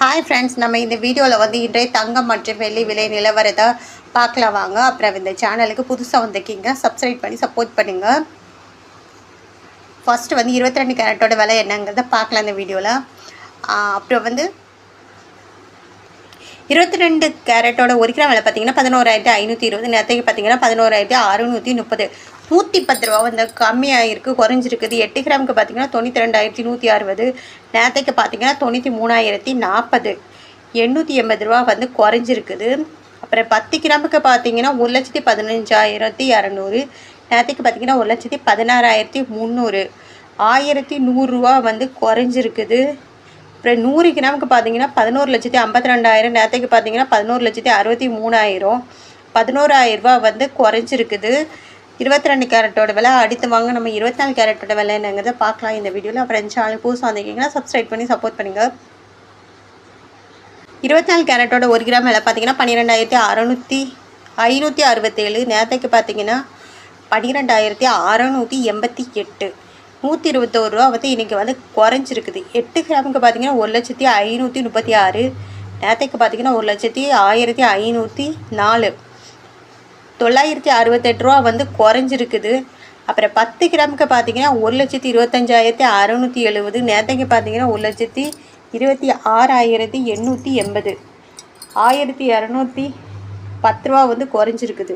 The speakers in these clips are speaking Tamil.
ஹாய் ஃப்ரெண்ட்ஸ், நம்ம இந்த வீடியோவில் வந்து இன்றைய தங்கம் மற்றும் வெள்ளி விலை நிலவரத்தை பார்க்கலாம் வாங்க. அப்புறம் இந்த சேனலுக்கு புதுசாக வந்திருக்கீங்க, சப்ஸ்கிரைப் பண்ணி சப்போர்ட் பண்ணுங்கள். ஃபஸ்ட்டு வந்து 22 கேரட்டோட விலை என்னங்கிறத பார்க்கலாம் இந்த வீடியோவில். அப்புறம் வந்து 22 கேரட்டோட 1 கிராம் விலை பார்த்தீங்கன்னா 11,520. நேரத்துக்கு பார்த்தீங்கன்னா 11,630. 110 ரூபா வந்து கம்மியாக இருக்குது, குறைஞ்சிருக்குது. 8 கிராமுக்கு பார்த்தீங்கன்னா 92,160. நேரத்துக்கு பார்த்தீங்கன்னா 93,040. 880 ரூபா வந்து குறைஞ்சிருக்குது. அப்புறம் 10 கிராமுக்கு பார்த்தீங்கன்னா 1,15,200. நேரத்துக்கு பார்த்தீங்கன்னா 1,16,300. 1,100 ரூபா வந்து குறைஞ்சிருக்குது. அப்புறம் 100 கிராமுக்கு பார்த்தீங்கன்னா 11,52,000. நேரத்துக்கு பார்த்தீங்கன்னா 11,63,000. 11,000 ரூபா வந்து குறைஞ்சிருக்குது. 22 கேரட்டோட விலை. அடுத்து வாங்க நம்ம 24 கேரட்டோட விலை என்னங்கிறத பார்க்கலாம் இந்த வீடியோவில். அப்புறம் சேனல் புதுசாக வந்திருக்கீங்கன்னா சப்ஸ்கிரைப் பண்ணி சப்போர்ட் பண்ணுங்கள். 24 கேரட்டோட 1 கிராம் விலை பார்த்தீங்கன்னா 12,567. நேரத்துக்கு பார்த்தீங்கன்னா 12,688. 121 ரூபா வந்து இன்றைக்கி வந்து குறைஞ்சிருக்குது. 8 கிராமுக்கு பார்த்தீங்கன்னா 1,536. நேரத்துக்கு பார்த்தீங்கன்னா 1,01,504. 968 ரூபா வந்து குறைஞ்சிருக்குது. அப்புறம் 10 கிராமுக்கு பார்த்தீங்கன்னா 1,25,670. நேரத்துக்கு பார்த்தீங்கன்னா 1,26,880. 1,210 ரூபா வந்து குறைஞ்சிருக்குது.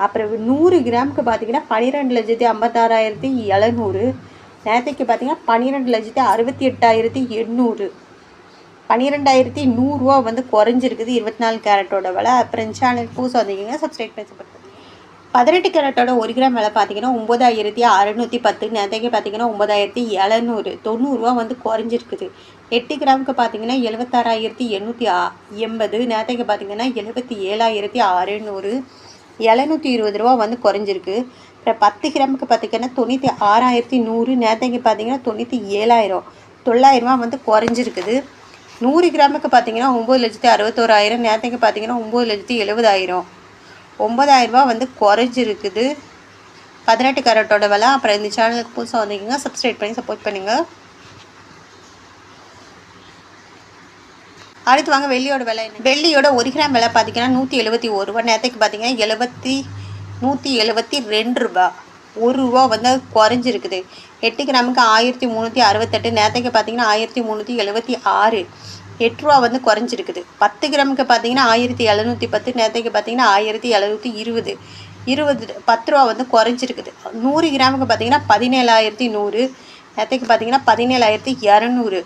அப்புறம் 100 கிராமுக்கு பார்த்தீங்கன்னா 12,56,700. நேரத்துக்கு பார்த்தீங்கன்னா 12,68,800. 12,100 ரூபா வந்து குறைஞ்சிருக்குது 24 கேரட்டோட விலை. அப்புறம் சேனல் புதுசாக வந்தீங்கன்னா சப்ஸ்கிரைப் பண்ணி சப்போர்ட் பண்ணுங்கள். 18 கேரட்டோட 1 கிராம் விலை பார்த்தீங்கன்னா 9,610. நேரத்துக்கு பார்த்தீங்கன்னா 9,700. 90 ரூபா வந்து குறைஞ்சிருக்குது. 8 கிராமுக்கு பார்த்தீங்கன்னா 76,880. நேரத்துக்கு பார்த்தீங்கன்னா 77,600. 720 ரூபா வந்து குறைஞ்சிருக்கு. அப்புறம் 10 கிராமுக்கு பார்த்தீங்கன்னா 96,100. நேரத்துக்கு பார்த்தீங்கன்னா 97,000. 900 ரூபா வந்து குறைஞ்சிருக்குது. 100 கிராமுக்கு பார்த்தீங்கன்னா 9,61,000. நேரத்துக்கு பார்த்தீங்கன்னா 9,70,000. 9,000 ரூபா வந்து குறைஞ்சிருக்குது 18 கேரட்டோட விலை. அப்புறம் இந்த சேனலுக்கு புதுசாக வந்தீங்கன்னா சப்ஸ்கிரைப் பண்ணி சப்போர்ட் பண்ணுங்கள். அடுத்து வாங்க வெள்ளியோட விலை. வெள்ளியோட 1 கிராம் விலை பார்த்தீங்கன்னா 171 ரூபா. நேரத்துக்கு பார்த்தீங்கன்னா 172 ரூபா. 1 ரூபா வந்து குறைஞ்சிருக்குது. 8 கிராமுக்கு 1,368. நேரத்துக்கு பார்த்தீங்கன்னா 1,376. 8 ரூபா வந்து குறைஞ்சிருக்குது. 10 கிராமுக்கு பார்த்தீங்கன்னா 1,710. நேரத்துக்கு பார்த்தீங்கன்னா 1,720. 10 ரூபா வந்து குறைஞ்சிருக்குது. 100 கிராமுக்கு பார்த்தீங்கன்னா 17,100. நேரத்துக்கு பார்த்தீங்கன்னா 17,200.